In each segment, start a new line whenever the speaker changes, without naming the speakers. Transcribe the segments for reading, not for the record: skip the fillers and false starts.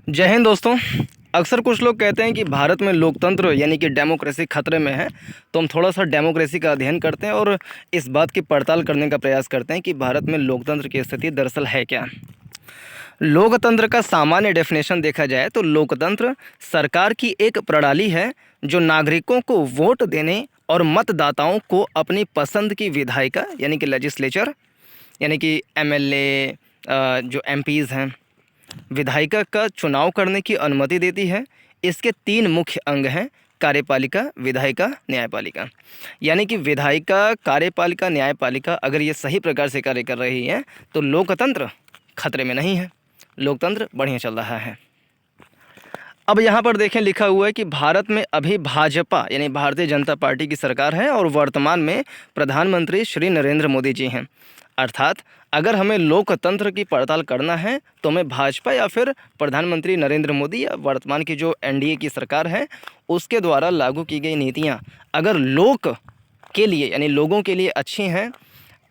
जय हिंद दोस्तों। अक्सर कुछ लोग कहते हैं कि भारत में लोकतंत्र यानी कि डेमोक्रेसी खतरे में है। तो हम थोड़ा सा डेमोक्रेसी का अध्ययन करते हैं और इस बात की पड़ताल करने का प्रयास करते हैं कि भारत में लोकतंत्र की स्थिति दरअसल है क्या। लोकतंत्र का सामान्य डेफिनेशन देखा जाए तो लोकतंत्र सरकार की एक प्रणाली है जो नागरिकों को वोट देने और मतदाताओं को अपनी पसंद की विधायिका यानी कि लेजिस्लेचर यानी कि एमएलए जो एमपीज़ हैं विधायिका का चुनाव करने की अनुमति देती है। इसके तीन मुख्य अंग हैं: कार्यपालिका, विधायिका, न्यायपालिका। यानी कि विधायिका, कार्यपालिका, न्यायपालिका अगर ये सही प्रकार से कार्य कर रही है तो लोकतंत्र खतरे में नहीं है, लोकतंत्र बढ़िया चल रहा है। अब यहाँ पर देखें, लिखा हुआ है कि भारत में अभी भाजपा यानी भारतीय जनता पार्टी की सरकार है और वर्तमान में प्रधानमंत्री श्री नरेंद्र मोदी जी हैं। अर्थात अगर हमें लोकतंत्र की पड़ताल करना है तो हमें भाजपा या फिर प्रधानमंत्री नरेंद्र मोदी या वर्तमान की जो एनडीए की सरकार है उसके द्वारा लागू की गई नीतियाँ अगर लोक के लिए यानी लोगों के लिए अच्छी हैं,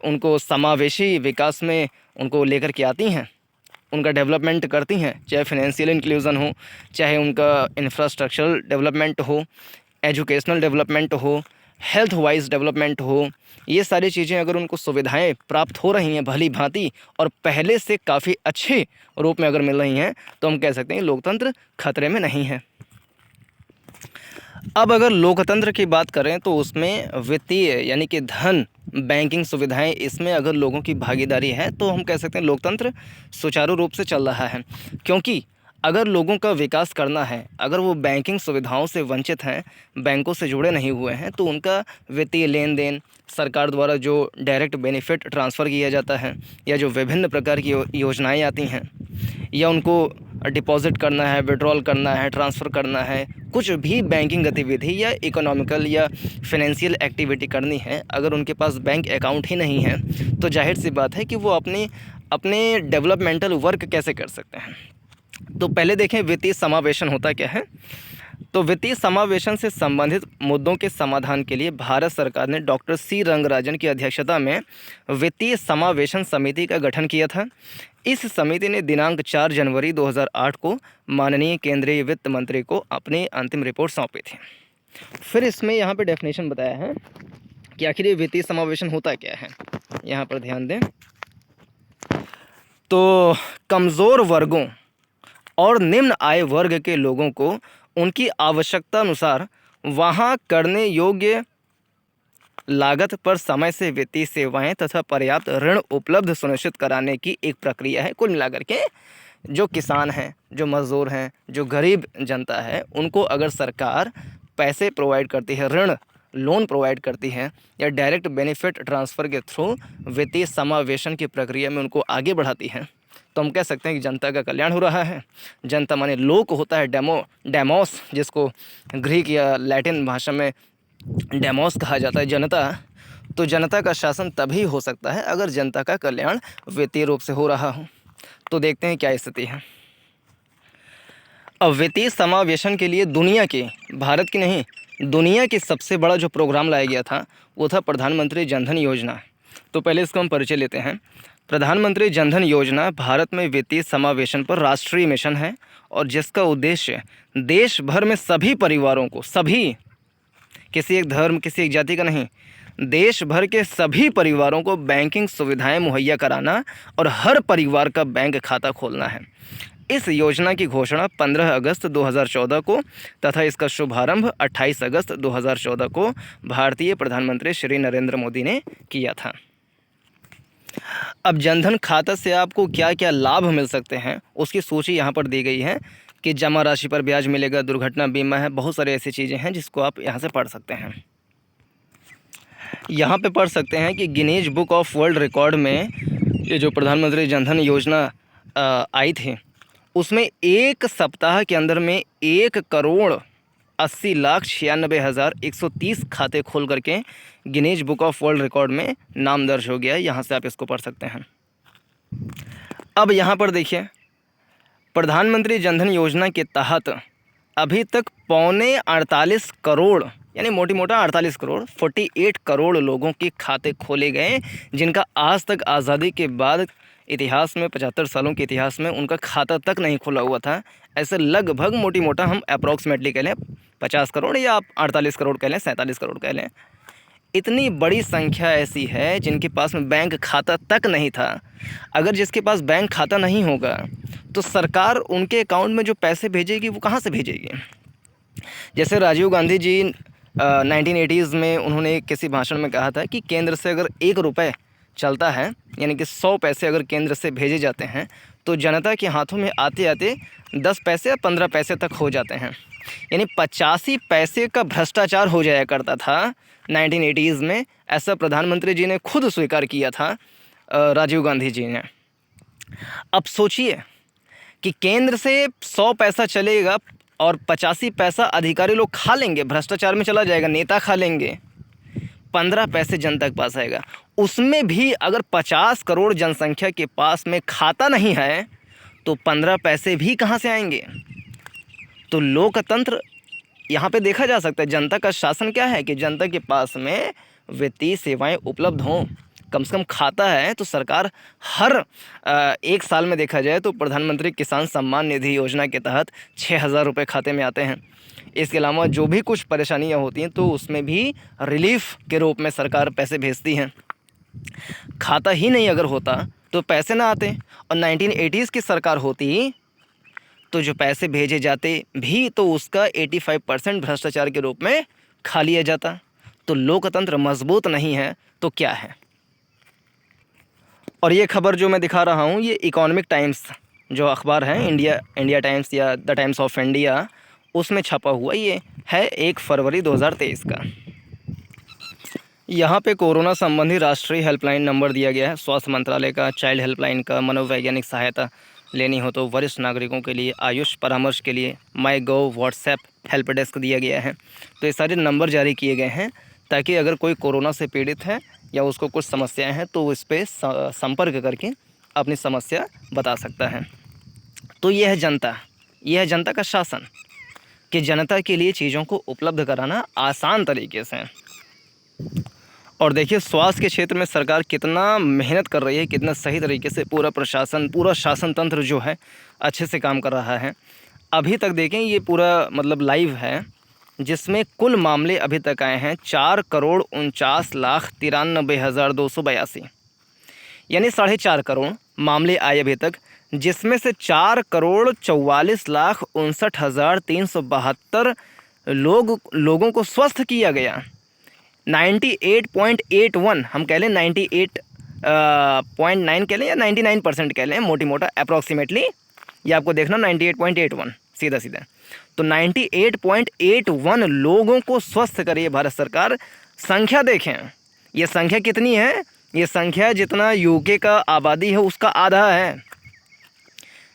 उनको समावेशी विकास में उनको लेकर के आती हैं, उनका डेवलपमेंट करती हैं, चाहे फाइनेंशियल इंक्लूजन हो, चाहे उनका इंफ्रास्ट्रक्चरल डेवलपमेंट हो, एजुकेशनल डेवलपमेंट हो, हेल्थ वाइज डेवलपमेंट हो, ये सारी चीज़ें अगर उनको सुविधाएं प्राप्त हो रही हैं भली भांति और पहले से काफ़ी अच्छे रूप में अगर मिल रही हैं तो हम कह सकते हैं लोकतंत्र खतरे में नहीं है। अब अगर लोकतंत्र की बात करें तो उसमें वित्तीय यानी कि धन, बैंकिंग सुविधाएं, इसमें अगर लोगों की भागीदारी है तो हम कह सकते हैं लोकतंत्र सुचारू रूप से चल रहा है। क्योंकि अगर लोगों का विकास करना है, अगर वो बैंकिंग सुविधाओं से वंचित हैं, बैंकों से जुड़े नहीं हुए हैं, तो उनका वित्तीय लेन देन, सरकार द्वारा जो डायरेक्ट बेनिफिट ट्रांसफ़र किया जाता है या जो विभिन्न प्रकार की योजनाएं आती हैं या उनको डिपॉजिट करना है, विड्रॉल करना है, ट्रांसफ़र करना है, कुछ भी बैंकिंग गतिविधि या इकोनॉमिकल या फाइनेंशियल एक्टिविटी करनी है, अगर उनके पास बैंक अकाउंट ही नहीं है तो जाहिर सी बात है कि वो अपने डेवलपमेंटल वर्क कैसे कर सकते हैं। तो पहले देखें वित्तीय समावेशन होता क्या है। तो वित्तीय समावेशन से संबंधित मुद्दों के समाधान के लिए भारत सरकार ने डॉक्टर सी रंगराजन की अध्यक्षता में वित्तीय समावेशन समिति का गठन किया था। इस समिति ने दिनांक 4 जनवरी 2008 को माननीय केंद्रीय वित्त मंत्री को अपनी अंतिम रिपोर्ट सौंपी थी। फिर इसमें यहाँ पे डेफिनेशन बताया है कि आखिर ये वित्तीय समावेशन होता क्या है। यहाँ पर ध्यान दें तो कमज़ोर वर्गों और निम्न आय वर्ग के लोगों को उनकी आवश्यकता अनुसार वहाँ करने योग्य लागत पर समय से वित्तीय सेवाएं तथा पर्याप्त ऋण उपलब्ध सुनिश्चित कराने की एक प्रक्रिया है। कुल मिलाकर के जो किसान हैं, जो मज़दूर हैं, जो गरीब जनता है, उनको अगर सरकार पैसे प्रोवाइड करती है, ऋण लोन प्रोवाइड करती है या डायरेक्ट बेनिफिट ट्रांसफ़र के थ्रू वित्तीय समावेशन की प्रक्रिया में उनको आगे बढ़ाती है तो हम कह सकते हैं कि जनता का कल्याण हो रहा है। जनता माने लोक होता है, डेमोस, जिसको ग्रीक या लैटिन भाषा में डेमोस कहा जाता है, जनता। तो जनता का शासन तभी हो सकता है अगर जनता का कल्याण वित्तीय रूप से हो रहा हो। तो देखते हैं क्या स्थिति है। अब वित्तीय समावेशन के लिए दुनिया की, भारत की नहीं, दुनिया की सबसे बड़ा जो प्रोग्राम लाया गया था वो था प्रधानमंत्री जनधन योजना। तो पहले इसका हम परिचय लेते हैं। प्रधानमंत्री जनधन योजना भारत में वित्तीय समावेशन पर राष्ट्रीय मिशन है और जिसका उद्देश्य देश भर में सभी परिवारों को, सभी, किसी एक धर्म, किसी एक जाति का नहीं, देश भर के सभी परिवारों को बैंकिंग सुविधाएं मुहैया कराना और हर परिवार का बैंक खाता खोलना है। इस योजना की घोषणा 15 अगस्त 2014 को तथा इसका शुभारंभ 28 अगस्त 2014 को भारतीय प्रधानमंत्री श्री नरेंद्र मोदी ने किया था। अब जनधन खाता से आपको क्या क्या लाभ मिल सकते हैं उसकी सूची यहाँ पर दी गई है कि जमा राशि पर ब्याज मिलेगा, दुर्घटना बीमा है, बहुत सारी ऐसी चीज़ें हैं जिसको आप यहाँ से पढ़ सकते हैं। यहाँ पे पढ़ सकते हैं कि Guinness book of world record में ये जो प्रधानमंत्री जनधन योजना आई थी उसमें एक सप्ताह के अंदर में 1,80,96,130 खाते खोल करके Guinness book of world record में नाम दर्ज हो गया है। यहाँ से आप इसको पढ़ सकते हैं। अब यहाँ पर देखिए, प्रधानमंत्री जनधन योजना के तहत अभी तक 48 करोड़ यानी मोटी मोटा 48 करोड़ 48 करोड़ लोगों के खाते खोले गए जिनका आज तक आज़ादी के बाद इतिहास में 75 सालों के इतिहास में उनका खाता तक नहीं खुला हुआ था। ऐसे लगभग मोटी मोटा हम अप्रॉक्सीमेटली कह लें 50 करोड़ या आप 48 करोड़ कह लें, 47 करोड़ कह लें, इतनी बड़ी संख्या ऐसी है जिनके पास में बैंक खाता तक नहीं था। अगर जिसके पास बैंक खाता नहीं होगा तो सरकार उनके अकाउंट में जो पैसे भेजेगी वो कहाँ से भेजेगी। जैसे राजीव गांधी जी 1980s में उन्होंने किसी भाषण में कहा था कि केंद्र से अगर 1 रुपये चलता है, यानी कि 100 पैसे अगर केंद्र से भेजे जाते हैं तो जनता के हाथों में आते आते 10 पैसे या 15 पैसे तक हो जाते हैं। यानी 85 पैसे का भ्रष्टाचार हो जाया करता था 1980s में। ऐसा प्रधानमंत्री जी ने खुद स्वीकार किया था, राजीव गांधी जी ने। अब सोचिए कि केंद्र से 100 पैसा चलेगा और 85 पैसा अधिकारी लोग खा लेंगे, भ्रष्टाचार में चला जाएगा, नेता खा लेंगे। 15 पैसे जनता के पास आएगा। उसमें भी अगर 50 करोड़ जनसंख्या के पास में खाता नहीं है तो 15 पैसे भी कहाँ से आएंगे। तो लोकतंत्र यहाँ पे देखा जा सकता है। जनता का शासन क्या है कि जनता के पास में वित्तीय सेवाएं उपलब्ध हों। कम से कम खाता है तो सरकार हर 1 साल में देखा जाए तो प्रधानमंत्री किसान सम्मान निधि योजना के तहत 6,000 रुपये खाते में आते हैं। इसके अलावा जो भी कुछ परेशानियां होती हैं तो उसमें भी रिलीफ के रूप में सरकार पैसे भेजती हैं। खाता ही नहीं अगर होता तो पैसे ना आते, और 1980s की सरकार होती तो जो पैसे भेजे जाते भी तो उसका 85% भ्रष्टाचार के रूप में खा लिया जाता। तो लोकतंत्र मजबूत नहीं है तो क्या है। और ये खबर जो मैं दिखा रहा हूँ ये इकोनॉमिक टाइम्स जो अखबार है, इंडिया टाइम्स या द टाइम्स ऑफ इंडिया, उसमें छपा हुआ ये है 1 फरवरी 2023 का। यहाँ पे कोरोना संबंधी राष्ट्रीय हेल्पलाइन नंबर दिया गया है, स्वास्थ्य मंत्रालय का, चाइल्ड हेल्पलाइन का, मनोवैज्ञानिक सहायता लेनी हो तो वरिष्ठ नागरिकों के लिए, आयुष परामर्श के लिए माई गव व्हाट्सएप हेल्प डेस्क दिया गया है। तो ये सारे नंबर जारी किए गए हैं ताकि अगर कोई कोरोना से पीड़ित है या उसको कुछ समस्याएं हैं तो इस पर संपर्क करके अपनी समस्या बता सकता है। तो यह है जनता, यह है जनता का शासन कि जनता के लिए चीज़ों को उपलब्ध कराना आसान तरीके से। और देखिए स्वास्थ्य के क्षेत्र में सरकार कितना मेहनत कर रही है, कितना सही तरीके से पूरा प्रशासन, पूरा शासन तंत्र जो है अच्छे से काम कर रहा है। अभी तक देखें ये पूरा मतलब लाइव है जिसमें कुल मामले अभी तक आए हैं 4,49,93,282, यानी 4.5 करोड़ मामले आए अभी तक, जिसमें से 4,44,59,372 लोगों को स्वस्थ किया गया। 98.81 हम कह लें, 98.9 कह लें या 99% कह लें, मोटी मोटा अप्रॉक्सीमेटली ये आपको देखना 98.81 सीधा सीधा। तो 98.81 लोगों को स्वस्थ करिए भारत सरकार। संख्या देखें, ये संख्या कितनी है, ये संख्या जितना यूके का आबादी है उसका आधा है,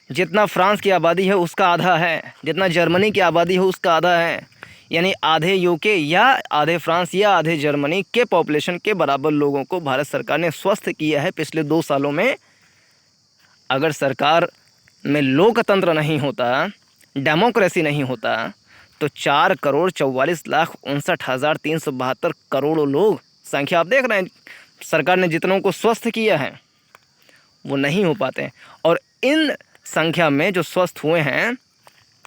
जितना फ्रांस की आबादी है उसका आधा है, जितना जर्मनी की आबादी है उसका आधा है। यानी आधे यूके या आधे फ्रांस या आधे जर्मनी के पॉपुलेशन के बराबर लोगों को भारत सरकार ने स्वस्थ किया है पिछले 2 सालों में। अगर सरकार में लोकतंत्र नहीं होता, डेमोक्रेसी नहीं होता, तो 4,44,59,372 करोड़ लोग, संख्या आप देख रहे हैं, सरकार ने जितनों को स्वस्थ किया है वो नहीं हो पाते। और इन संख्या में जो स्वस्थ हुए हैं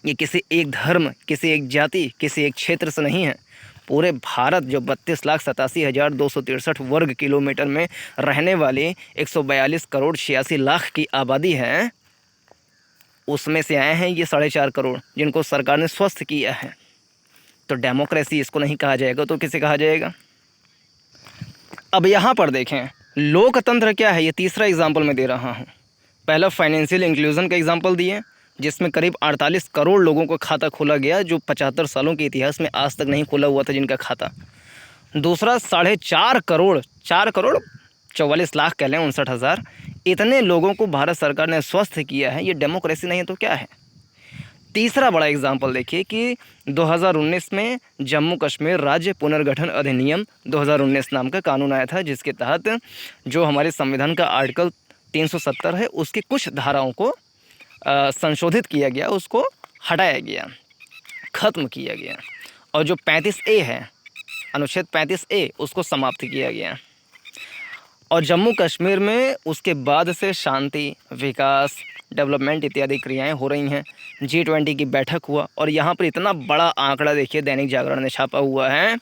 ये किसी एक धर्म, किसी एक जाति, किसी एक क्षेत्र से नहीं है। पूरे भारत जो 32,87,263 वर्ग किलोमीटर में रहने वाली 142 करोड़ 86 लाख की आबादी है, उसमें से आए हैं ये 4.5 करोड़ जिनको सरकार ने स्वस्थ किया है। तो डेमोक्रेसी इसको नहीं कहा जाएगा तो किसे कहा जाएगा। अब यहाँ पर देखें लोकतंत्र क्या है, ये तीसरा एग्जाम्पल मैं दे रहा हूँ। पहला फाइनेंशियल इंक्लूजन का एग्जाम्पल दिए जिसमें करीब 48 करोड़ लोगों का खाता खोला गया, जो 75 सालों के इतिहास में आज तक नहीं खोला हुआ था जिनका खाता। दूसरा 4.5 करोड़, 4,44 लाख कह लें, 59,000, इतने लोगों को भारत सरकार ने स्वस्थ किया है। ये डेमोक्रेसी नहीं है तो क्या है। तीसरा बड़ा एग्जाम्पल देखिए कि 2019 में जम्मू कश्मीर राज्य पुनर्गठन अधिनियम 2019 नाम का कानून आया था, जिसके तहत जो हमारे संविधान का आर्टिकल 370 है उसकी कुछ धाराओं को संशोधित किया गया, उसको हटाया गया, ख़त्म किया गया, और जो 35A है, अनुच्छेद 35A, उसको समाप्त किया गया। और जम्मू कश्मीर में उसके बाद से शांति, विकास, डेवलपमेंट इत्यादि क्रियाएं हो रही हैं। G20 की बैठक हुआ और यहाँ पर इतना बड़ा आंकड़ा देखिए दैनिक जागरण ने छापा हुआ है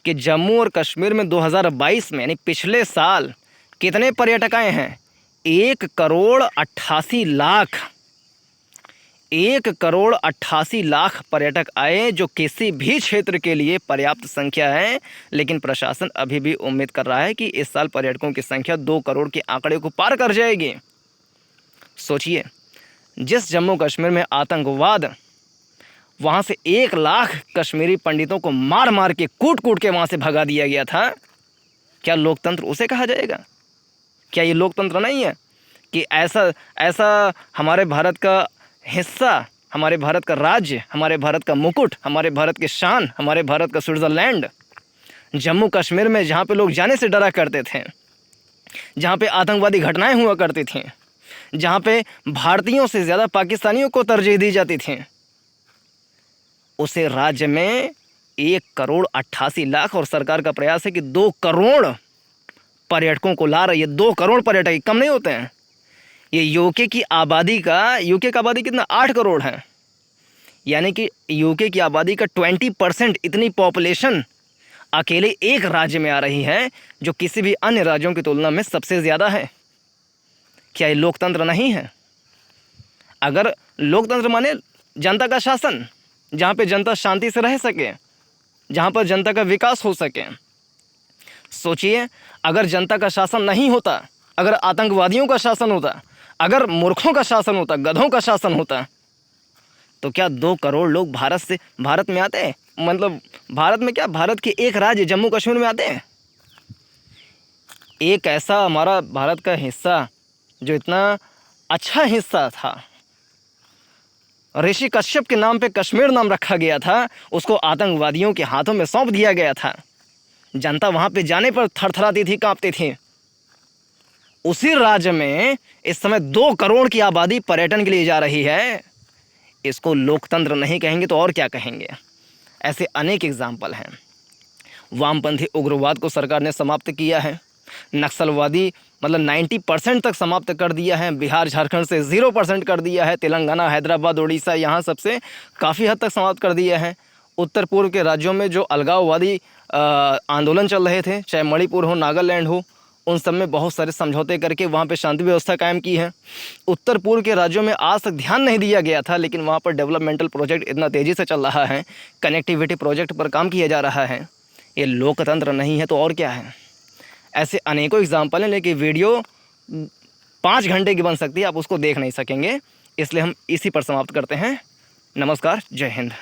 कि जम्मू और कश्मीर में 2022 में यानी पिछले साल कितने पर्यटक आए हैं? 1,88,00,000 1,88,00,000 पर्यटक आए, जो किसी भी क्षेत्र के लिए पर्याप्त संख्या है। लेकिन प्रशासन अभी भी उम्मीद कर रहा है कि इस साल पर्यटकों की संख्या 2 करोड़ के आंकड़े को पार कर जाएगी। सोचिए, जिस जम्मू कश्मीर में आतंकवाद, वहाँ से 1 लाख कश्मीरी पंडितों को मार मार के कूट कूट के वहाँ से भगा दिया गया था, क्या लोकतंत्र उसे कहा जाएगा? क्या ये लोकतंत्र नहीं है कि ऐसा हमारे भारत का हिस्सा, हमारे भारत का राज्य, हमारे भारत का मुकुट, हमारे भारत की शान, हमारे भारत का स्विट्ज़रलैंड, जम्मू कश्मीर में जहाँ पे लोग जाने से डरा करते थे, जहाँ पे आतंकवादी घटनाएं हुआ करती थीं, जहाँ पे भारतीयों से ज़्यादा पाकिस्तानियों को तरजीह दी जाती थी, उसे राज्य में 1,88,00,000 और सरकार का प्रयास है कि 2 करोड़ पर्यटकों को ला रही है। 2 करोड़ पर्यटक कम नहीं होते हैं। ये यूके की आबादी कितना 8 करोड़ है, यानी कि यूके की आबादी का 20% इतनी पॉपुलेशन अकेले एक राज्य में आ रही है, जो किसी भी अन्य राज्यों की तुलना में सबसे ज़्यादा है। क्या ये लोकतंत्र नहीं है? अगर लोकतंत्र माने जनता का शासन, जहाँ पे जनता शांति से रह सके, जहाँ पर जनता का विकास हो सके। सोचिए, अगर जनता का शासन नहीं होता, अगर आतंकवादियों का शासन होता, अगर मूर्खों का शासन होता, गधों का शासन होता, तो क्या 2 करोड़ लोग भारत में आते? मतलब भारत में क्या, भारत के एक राज्य जम्मू कश्मीर में आते हैं? एक ऐसा हमारा भारत का हिस्सा जो इतना अच्छा हिस्सा था, ऋषि कश्यप के नाम पे कश्मीर नाम रखा गया था, उसको आतंकवादियों के हाथों में सौंप दिया गया था। जनता वहाँ पे जाने पर थरथराती थी, कांपती थी। उसी राज्य में इस समय 2 करोड़ की आबादी पर्यटन के लिए जा रही है। इसको लोकतंत्र नहीं कहेंगे तो और क्या कहेंगे? ऐसे अनेक एग्जाम्पल हैं। वामपंथी उग्रवाद को सरकार ने समाप्त किया है। नक्सलवादी मतलब 90% तक समाप्त कर दिया है। बिहार झारखंड से 0% कर दिया है। तेलंगाना, हैदराबाद, उड़ीसा यहाँ सबसे काफ़ी हद तक समाप्त कर दिया है। उत्तर पूर्व के राज्यों में जो अलगाववादी आंदोलन चल रहे थे, चाहे मणिपुर हो, नागालैंड हो, उन सब में बहुत सारे समझौते करके वहाँ पे शांति व्यवस्था कायम की है। उत्तर पूर्व के राज्यों में आज तक ध्यान नहीं दिया गया था, लेकिन वहाँ पर डेवलपमेंटल प्रोजेक्ट इतना तेज़ी से चल रहा है, कनेक्टिविटी प्रोजेक्ट पर काम किया जा रहा है। ये लोकतंत्र नहीं है तो और क्या है? ऐसे अनेकों एग्जाम्पल हैं, लेकिन वीडियो 5 घंटे की बन सकती है, आप उसको देख नहीं सकेंगे, इसलिए हम इसी पर समाप्त करते हैं। नमस्कार, जय हिंद।